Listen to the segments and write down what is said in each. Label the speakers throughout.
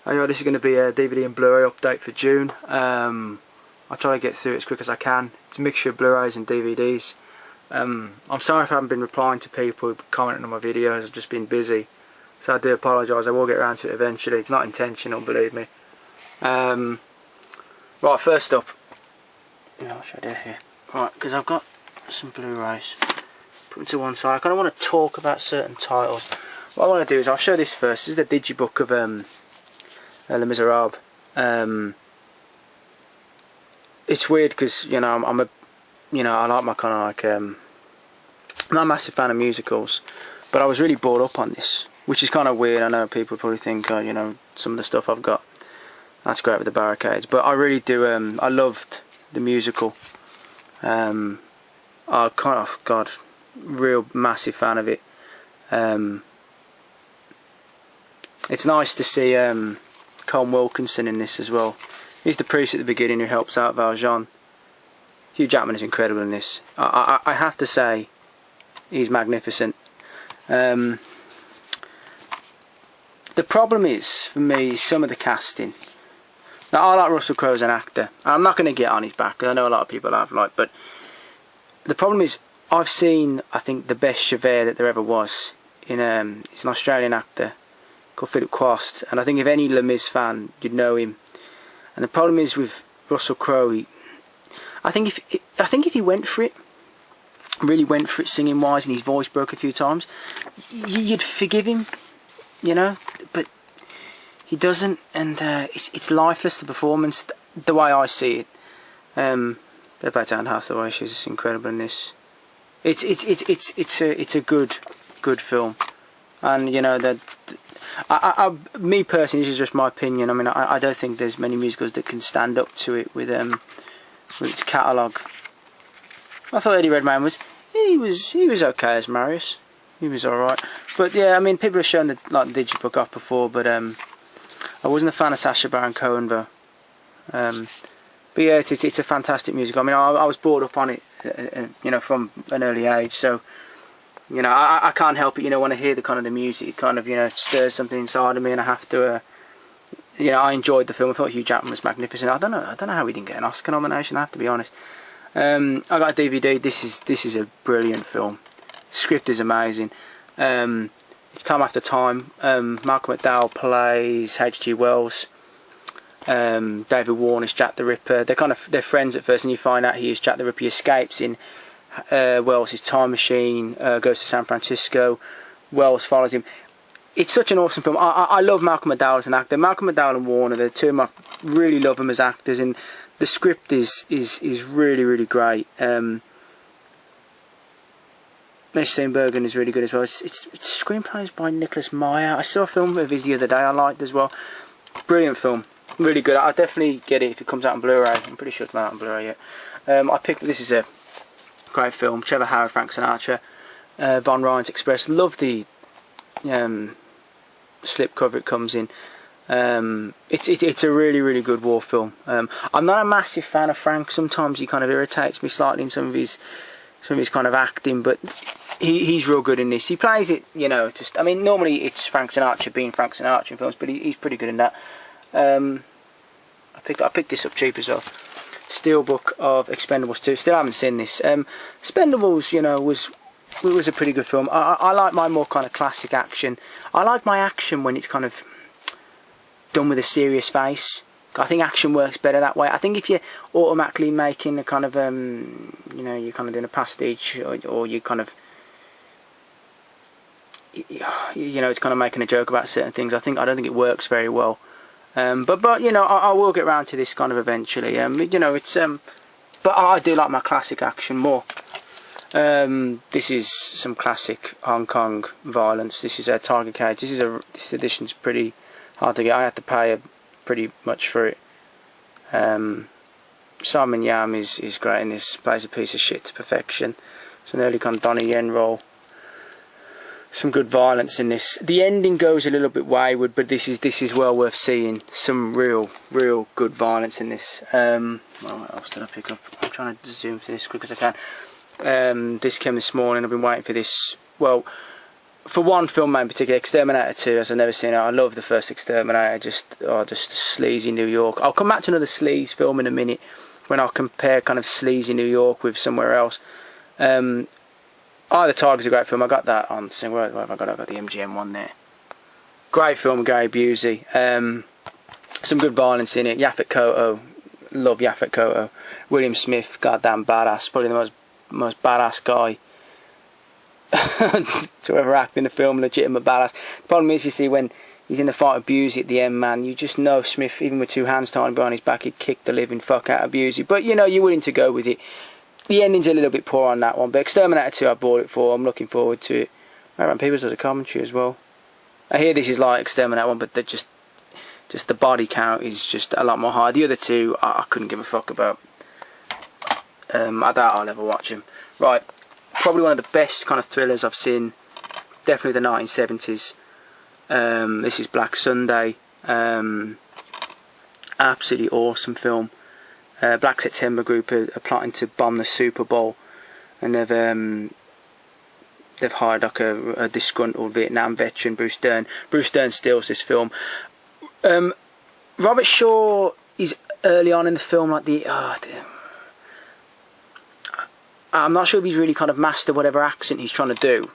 Speaker 1: Anyway, this is going to be a DVD and Blu-ray update for June. I'll try to get through it as quick as I can. It's a mixture of Blu-rays and DVDs. I'm sorry if I haven't been replying to people commenting on my videos. I've just been busy, so I do apologise. I will get around to it eventually. It's not intentional, believe me. Right, first up, what should I do here? Right, because I've got some Blu-rays. Put them to one side. I kind of want to talk about certain titles. What I want to do is I'll show this first. This is the Digibook of Les Miserables. It's weird because I like my kind of like I'm not a massive fan of musicals, but I was really brought up on this, which is kind of weird. I know people probably think some of the stuff I've got, that's great with the barricades, but I really do. I loved the musical. Real massive fan of it. It's nice to see Colm Wilkinson in this as well. He's the priest at the beginning who helps out Valjean. Hugh Jackman is incredible in this. I have to say, he's magnificent. The problem is, for me, some of the casting. Now, I like Russell Crowe as an actor. I'm not going to get on his back, because I know a lot of people have, but the problem is, I've seen, I think, the best Javert that there ever was. He's an Australian actor called Philip Quast, and I think if any Les Mis fan, you'd know him. And the problem is with Russell Crowe, I think if he went for it, really went for it singing wise, and his voice broke a few times, you'd forgive him, but he doesn't, and it's lifeless, the performance, the way I see it. They're about Anne Hathaway, she's incredible in this. It's a good film, and me personally, this is just my opinion. I mean, I don't think there's many musicals that can stand up to it with its catalogue. I thought Eddie Redmayne was okay as Marius. He was all right, but yeah, I mean, people have shown the Digibook off before, but I wasn't a fan of Sacha Baron Cohen though. But yeah, it's a fantastic musical. I mean, I was brought up on it, from an early age, so. I can't help it, when I hear the kind of the music, it kind of, stirs something inside of me, and I have to, I enjoyed the film. I thought Hugh Jackman was magnificent. I don't know how he didn't get an Oscar nomination, I have to be honest. I got a DVD, this is a brilliant film. The script is amazing. It's time after time. Malcolm McDowell plays H.G. Wells. David Warner's Jack the Ripper. They're friends at first, and you find out he is Jack the Ripper. He escapes in Wells' time machine, goes to San Francisco. Wells follows him. It's such an awesome film. I love Malcolm McDowell as an actor. Malcolm McDowell and Warner, the two of them, I really love them as actors, and the script is really, really great. Mesh Steenburgen is really good as well. It's screenplays by Nicholas Meyer. I saw a film of his the other day I liked as well. Brilliant film, really good. I'll definitely get it if it comes out on Blu-ray. I'm pretty sure it's not out on Blu-ray yet. This is a great film. Trevor Howard, Frank Sinatra, Von Ryan's Express. Love the slip cover it comes in. It's a really, really good war film. I'm not a massive fan of Frank. Sometimes he kind of irritates me slightly in some of his kind of acting, but he's real good in this. He plays it, normally it's Frank Sinatra being Frank Sinatra in films, but he's pretty good in that. I picked this up cheap as well. Steelbook of Expendables 2. Still haven't seen this. Expendables, was a pretty good film. I like my more kind of classic action. I like my action when it's kind of done with a serious face. I think action works better that way. I think if you're automatically making a kind of you're kind of doing a pastiche, or you kind of it's kind of making a joke about certain things, I don't think it works very well. But I will get round to this kind of eventually. But I do like my classic action more. This is some classic Hong Kong violence. This is a Tiger Cage. This edition's pretty hard to get. I had to pay pretty much for it. Simon Yam is great in this. Plays a piece of shit to perfection. It's an early kind of Donnie Yen role. Some good violence in this. The ending goes a little bit wayward, but this is well worth seeing. Some real good violence in this. What else did I pick up? I'm trying to zoom through this as quick as I can. This came this morning. I've been waiting for this. Well, for one film in particular, Exterminator 2, as I've never seen it, I love the first Exterminator, just Sleazy New York. I'll come back to another Sleaze film in a minute, when I'll compare kind of Sleazy New York with somewhere else. The Tiger's a great film. I got that on, where have I got? I've got the MGM one there. Great film, Gary Busey. Some good violence in it. Yaphet Kotto, love Yaphet Kotto. William Smith, goddamn badass, probably the most badass guy to ever act in a film, legitimate badass. The problem is, you see, when he's in the fight with Busey at the end, man, you just know Smith, even with 2 hands tied behind his back, he'd kick the living fuck out of Busey. But, you know, you're willing to go with it. The ending's a little bit poor on that one, but Exterminator 2 I bought it for. I'm looking forward to it. Aaron Peebles does a commentary as well. I hear this is like Exterminator 1, but they're just the body count is just a lot more high. The other two, I couldn't give a fuck about. I doubt I'll ever watch them. Right, probably one of the best kind of thrillers I've seen. Definitely the 1970s. This is Black Sunday. Absolutely awesome film. Black September group are plotting to bomb the Super Bowl, and they've hired like a disgruntled Vietnam veteran, Bruce Dern. Bruce Dern steals this film. Robert Shaw is early on in the film, like I'm not sure if he's really kind of mastered whatever accent he's trying to do.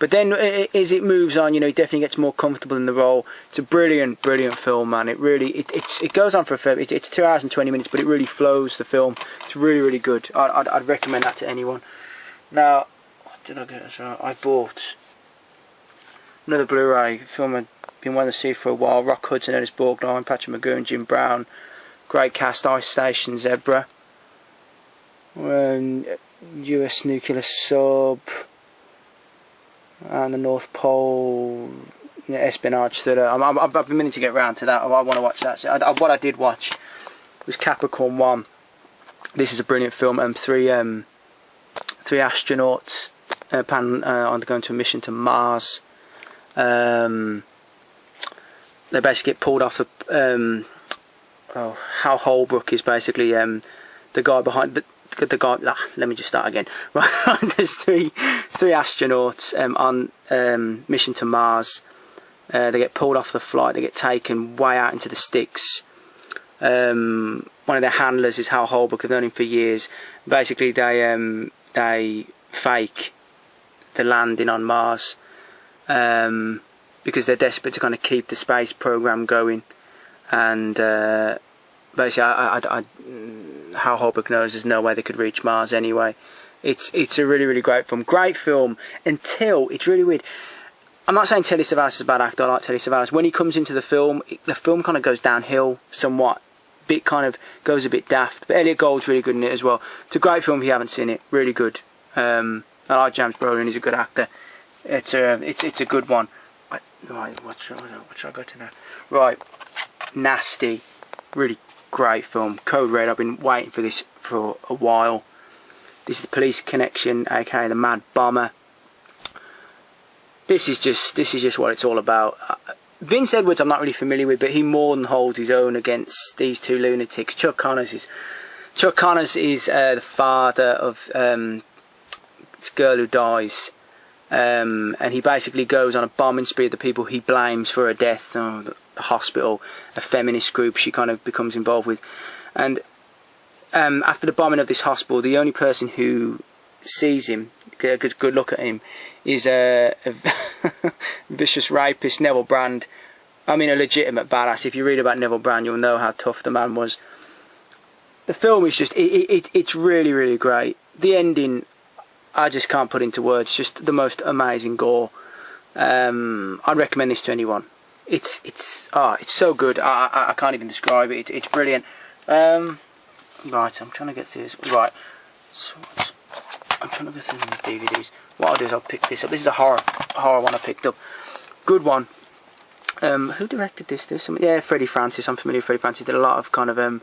Speaker 1: But then, as it moves on, you know, he definitely gets more comfortable in the role. It's a brilliant, brilliant film, man. It really, it goes on for a fair bit. It's 2 hours and 20 minutes, but it really flows, the film. It's really, really good. I'd recommend that to anyone. Now, what did I get? I bought another Blu-ray film I've been wanting to see for a while. Rock Hudson, Ernest Borgnine, Patrick McGowan, Jim Brown. Great cast, Ice Station, Zebra. US Nuclear Sub. And the North Pole, espionage thriller. I've been meaning to get round to that. I want to watch that. So what I did watch was Capricorn 1. This is a brilliant film. Three astronauts undergoing to a mission to Mars. They basically get pulled off the. Hal Holbrook is basically the guy behind the guy. Let me just start again. Right, there's three astronauts on mission to Mars. They get pulled off the flight. They get taken way out into the sticks. One of their handlers is Hal Holbrook. They've known him for years. Basically, they fake the landing on Mars because they're desperate to kind of keep the space program going. And basically, Hal Holbrook knows there's no way they could reach Mars anyway. It's a really, really great film. Great film until it's really weird. I'm not saying Telly Savalas is a bad actor. I like Telly Savalas. When he comes into the film kind of goes downhill somewhat. Bit kind of goes a bit daft. But Elliot Gould's really good in it as well. It's a great film if you haven't seen it. Really good. I like James Brolin. He's a good actor. It's a good one. Right, what should I go to now? Right, Nasty. Really great film. Code Red. I've been waiting for this for a while. This is the Police Connection, aka the Mad Bomber. This is just what it's all about. Vince Edwards I'm not really familiar with, but he more than holds his own against these two lunatics. Chuck Connors is the father of this girl who dies, and he basically goes on a bombing spree of the people he blames for her death. The hospital, a feminist group she kind of becomes involved with, and after the bombing of this hospital, the only person who sees him, get a good look at him, is a vicious rapist, Neville Brand. I mean, a legitimate badass. If you read about Neville Brand, you'll know how tough the man was. The film is just, it's really, really great. The ending, I just can't put into words. Just the most amazing gore. I'd recommend this to anyone. It's so good. I can't even describe it. It's brilliant. Right, I'm trying to get through this. Right, so I'm trying to go through the DVDs. What I'll do is I'll pick this up. This is a horror one I picked up. Good one. Who directed this? Freddie Francis. I'm familiar with Freddie Francis. He did a lot of kind of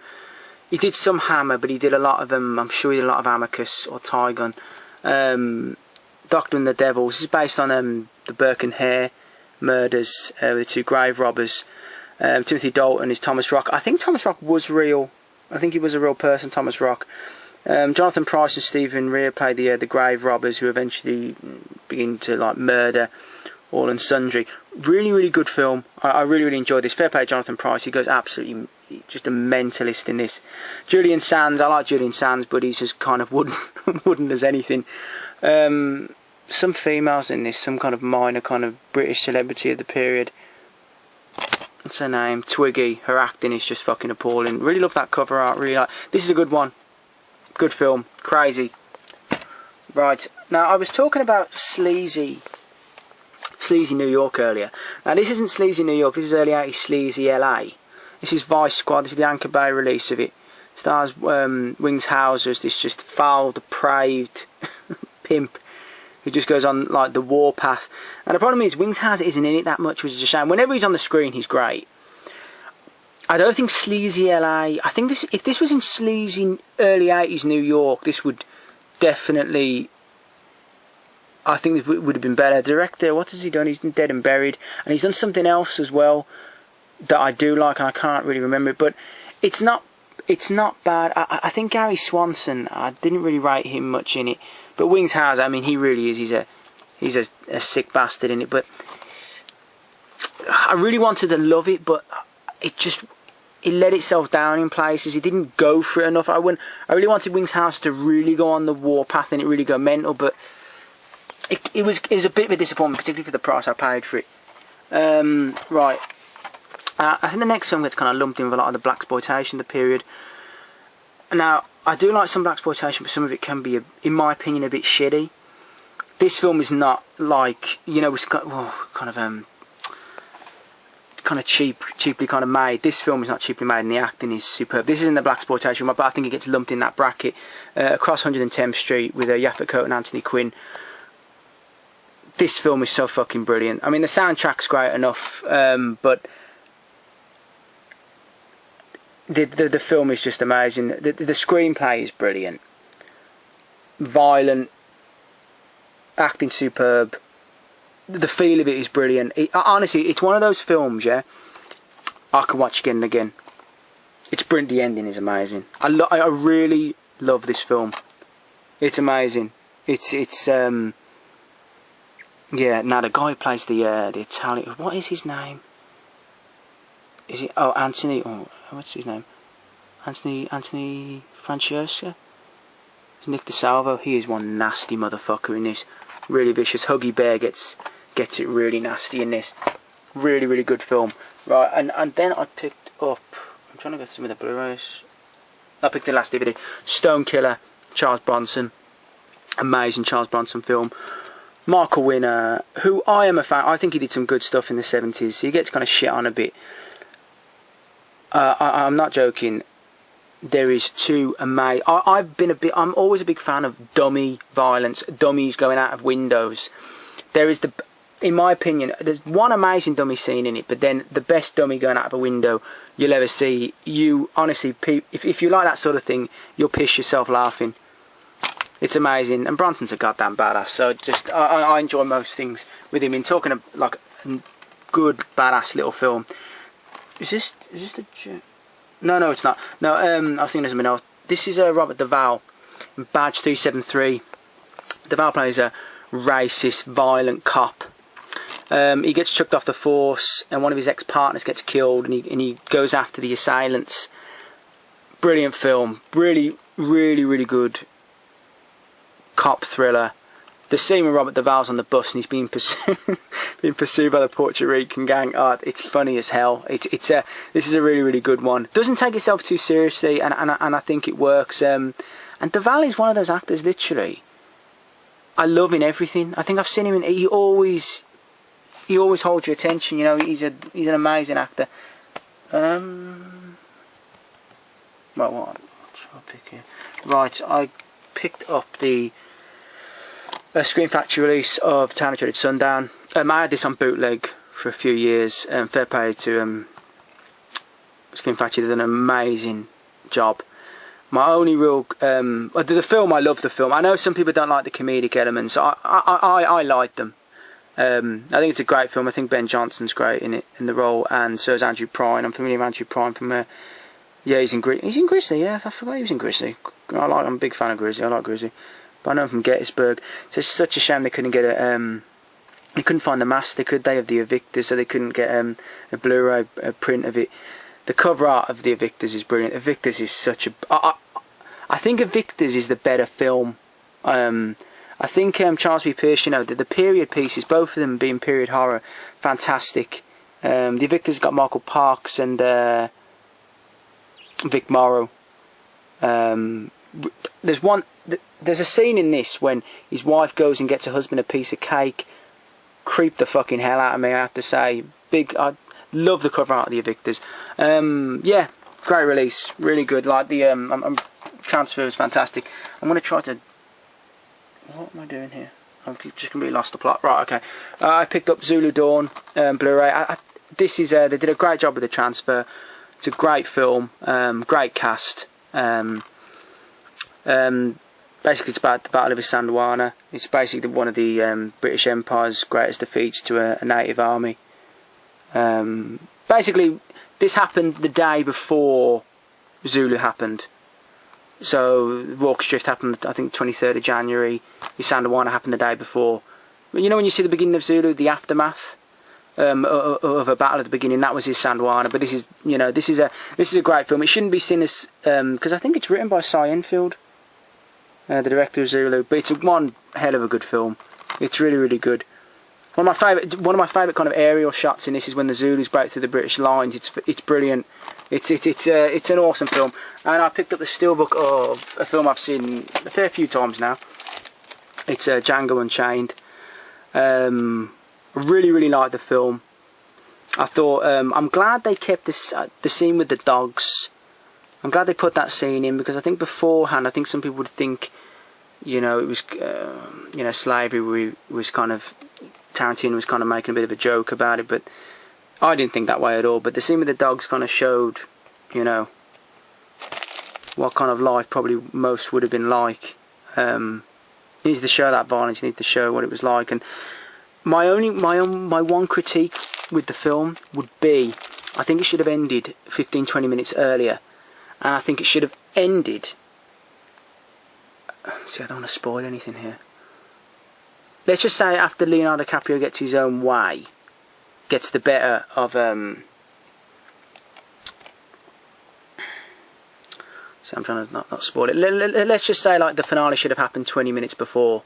Speaker 1: he did some Hammer, but he did a lot of I'm sure he did a lot of Amicus or Tygon. Doctor and the Devil. This is based on the Burke and Hare murders with the two grave robbers. Timothy Dalton is Thomas Rock. I think Thomas Rock was real. I think he was a real person, Thomas Rock. Jonathan Pryce and Stephen Rea played the grave robbers who eventually begin to like murder all and sundry. Really, really good film. I really, really enjoyed this. Fair play Jonathan Pryce. He goes absolutely just a mentalist in this. Julian Sands. I like Julian Sands, but he's just kind of wooden as anything. Some females in this. Some kind of minor kind of British celebrity of the period. What's her name? Twiggy. Her acting is just fucking appalling. Really love that cover art. Really like. This is a good one. Good film. Crazy. Right. Now, I was talking about Sleazy New York earlier. Now, this isn't Sleazy New York. This is early 80s Sleazy LA. This is Vice Squad. This is the Anchor Bay release of it. Stars Wings Hauser as this just foul, depraved pimp who just goes on like the warpath. And the problem is Wings Hauser isn't in it that much, which is a shame. Whenever he's on the screen, he's great. I don't think Sleazy LA. I think if this was in Sleazy early 80s New York, this would definitely. I think it would have been better. Director, what has he done? He's Dead and Buried, and he's done something else as well that I do like, and I can't really remember it. But it's not bad. I think Gary Swanson. I didn't really rate him much in it. But Wings Hauser, I mean, he really is. He's a sick bastard in it. But I really wanted to love it, but it let itself down in places. It didn't go for it enough. I really wanted Wings Hauser to really go on the warpath and it really go mental, but it was a bit of a disappointment, particularly for the price I paid for it. Right. I think the next film gets kind of lumped in with a lot of the blaxploitation of the period. Now, I do like some blaxploitation, but some of it can be, in my opinion, a bit shitty. This film is not like, it's got kind of cheaply kind of made. This film is not cheaply made, and the acting is superb. This isn't the blaxploitation, but I think it gets lumped in that bracket. Across 110th Street with Yaphet Kotto and Anthony Quinn. This film is so fucking brilliant. I mean, the soundtrack's great enough, but the film is just amazing. The screenplay is brilliant. Violent. Acting superb. The feel of it is brilliant. Honestly, it's one of those films, yeah, I could watch again and again. It's brilliant. The ending is amazing. I really love this film. It's amazing. Yeah. Now the guy who plays the Italian. What is his name? Is it? Oh, Anthony. Oh, what's his name? Anthony Francesca. Nick DeSalvo. He is one nasty motherfucker in this. Really vicious. Huggy Bear gets it really nasty in this. Really, really good film. Right, and then I picked up. I'm trying to go through some of the Blu-rays. I picked the last DVD. Stone Killer, Charles Bronson. Amazing Charles Bronson film. Michael Winner, who I am a fan. I think he did some good stuff in the 70s. He gets kind of shit on a bit. I'm not joking. There is two amazing. I'm always a big fan of dummy violence, dummies going out of windows. There is in my opinion, there's one amazing dummy scene in it, but then the best dummy going out of a window you'll ever see. You honestly, if you like that sort of thing, you'll piss yourself laughing. It's amazing, and Bronson's a goddamn badass. So just I enjoy most things with him. In talking of like a good badass little film. Is this the? No, it's not. No, I was thinking of something else. This is Robert Duvall, Badge 373. Duvall plays a racist, violent cop. He gets chucked off the force, and one of his ex-partners gets killed, and he goes after the assailants. Brilliant film. Really, really, really good cop thriller. The scene where Robert Duvall's on the bus and he's being pursued by the Puerto Rican gang. Oh, it's funny as hell. This is a really, really good one. Doesn't take itself too seriously, and I think it works. And Duvall is one of those actors, literally, I love in everything. I think I've seen him in. He always holds your attention. He's an amazing actor. Right, what shall I pick here? Right, I picked up the Screen Factory release of Town of Dreaded Sundown. I had this on bootleg for a few years. Fair play to Screen Factory. They did an amazing job. My only real the film, I love the film. I know some people don't like the comedic elements. I like them. I think it's a great film. I think Ben Johnson's great in it, in the role, and so is Andrew Prine. I'm familiar with Andrew Prine from he's in Grizzly. Yeah, I forgot he was in Grizzly. I'm a big fan of Grizzly. I like Grizzly. But I know him from Gettysburg. So it's such a shame they couldn't get They couldn't find the master, could they, of the Evictors, so they couldn't get a Blu-ray print of it. The cover art of the Evictors is brilliant. Evictors is such a... I think Evictors is the better film. I think Charles B. Pierce, you know, the period pieces, both of them being period horror, fantastic. The Evictors got Michael Parks and Vic Morrow. There's a scene in this when his wife goes and gets her husband a piece of cake. Creeped the fucking hell out of me, I have to say. I love the cover art of the Evictors. Yeah, great release, really good. Like the transfer was fantastic. I'm gonna try to. What am I doing here? I've just completely lost the plot. Right, okay. I picked up Zulu Dawn Blu-ray. This is they did a great job with the transfer. It's a great film, great cast. Basically, it's about the Battle of Isandlwana. It's basically one of the British Empire's greatest defeats to a native army. Basically, this happened the day before Zulu happened. So, Rorke's Drift happened, I think, 23rd of January. Isandlwana happened the day before. You know when you see the beginning of Zulu, the aftermath of a battle at the beginning, that was Isandlwana. But this is, you know, this is a great film. It shouldn't be seen as because I think it's written by Cy Enfield, the director of Zulu. But it's one hell of a good film. It's really, really good. One of my favourite kind of aerial shots in this is when the Zulus break through the British lines. It's brilliant. It's an awesome film. And I picked up the Steelbook of a film I've seen a fair few times now. It's Django Unchained. Really, really liked the film. I thought I'm glad they kept the scene with the dogs. I'm glad they put that scene in, because I think beforehand, I think some people would think, you know, it was you know, slavery was kind of, Tarantino was kind of making a bit of a joke about it, but I didn't think that way at all. But the scene with the dogs kind of showed, you know, what kind of life probably most would have been like. You need to show that violence. You need to show what it was like. And my one critique with the film would be, I think it should have ended 15-20 minutes earlier, and I think it should have ended. See, I don't want to spoil anything here. Let's just say after Leonardo DiCaprio gets his own way, gets the better of so I'm trying to not spoil it. Let's just say like the finale should have happened 20 minutes before,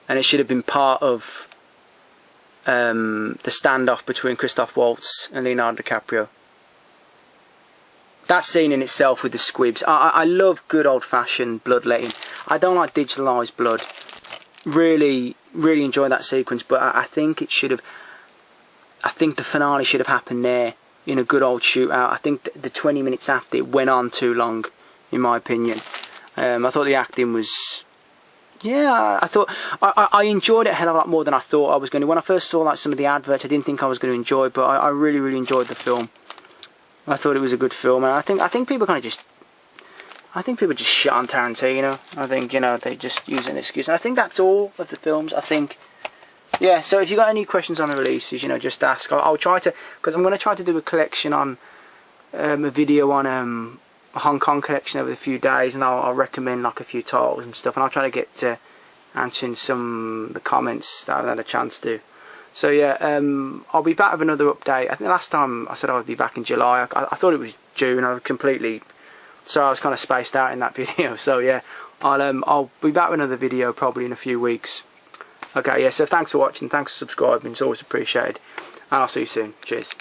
Speaker 1: and it should have been part of the standoff between Christoph Waltz and Leonardo DiCaprio. That scene in itself with the squibs, I love good old-fashioned bloodletting. I don't like digitalised blood. Really, really enjoy that sequence, but I think it should have. I think the finale should have happened there in a good old shootout. I think the 20 minutes after it went on too long, in my opinion. I thought the acting was. Yeah, I thought I enjoyed it a hell of a lot more than I thought I was going to. When I first saw like some of the adverts, I didn't think I was going to enjoy it, but I really, really enjoyed the film. I thought it was a good film, and I think people kind of just. I think people just shit on Tarantino. I think, you know, they just use an excuse. And I think that's all of the films. I think, yeah, so if you got any questions on the releases, you know, just ask. I'll try to, because I'm going to try to do a collection on, a video on a Hong Kong collection over a few days, and I'll recommend like a few titles and stuff, and I'll try to get to answering some of the comments that I haven't had a chance to. So yeah, I'll be back with another update. I think last time I said I would be back in July. I thought it was June. I completely... So I was kind of spaced out in that video. So yeah, I'll be back with another video probably in a few weeks. Okay, yeah, so thanks for watching, thanks for subscribing, it's always appreciated. And I'll see you soon. Cheers.